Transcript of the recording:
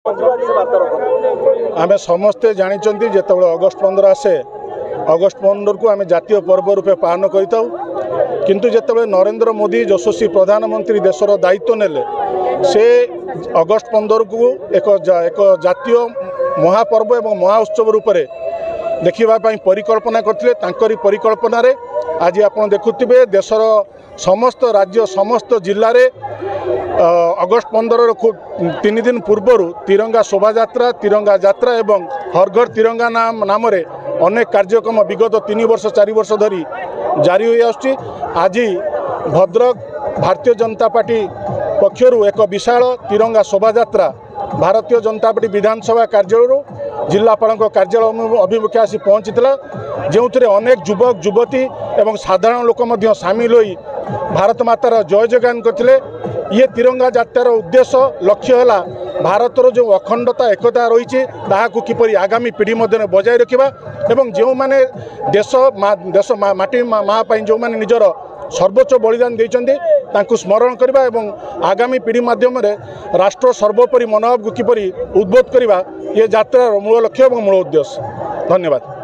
आमे समस्ते जानी जो अगस्ट 15 आसे अगस्ट 15 को आम जातीय पर्व रूपे पालन करिताउ किंतु जिते नरेंद्र मोदी यशस्वी प्रधानमंत्री देशर दायित्व नेले से अगस्ट 15 को एक जातीय महापर्व एवं महाउत्सव रूप से देखा परिकल्पना करते परिकल्पना आज आप देखुवे देशर समस्त राज्य समस्त जिले में अगस्ट 15 खूब 3 दिन पूर्व तिरंगा शोभा यात्रा एवं हर घर तिरंगा नाम रे अनेक कार्यक्रम विगत 3 वर्ष 4 वर्ष धरी जारी हो आज भद्रक भारतीय जनता पार्टी पक्षर एक विशाल तिरंगा शोभा यात्रा भारतीय जनता पार्टी विधानसभा कार्यालय जिलापाल कार्यालय अभिमुखे आसी पहुँची जो अनेक युवक युवती एवं साधारण लोक सामिल होई भारत मातार जय जयगान करते। ये तिरंगा यात्रार उद्देश्य लक्ष्य है भारतर जो अखंडता एकता रही किपरि आगामी पीढ़ी मध्य बजाय रखा एवं जो माने देश माटी माँ जो माने निजर सर्वोच्च बलिदान देते स्मरण करने एवं आगामी पीढ़ी माध्यम राष्ट्र सर्वोपरि मनोभाव को किपरि उद्बोध करने ये यात्रार मूल लक्ष्य और मूल उद्देश्य। धन्यवाद।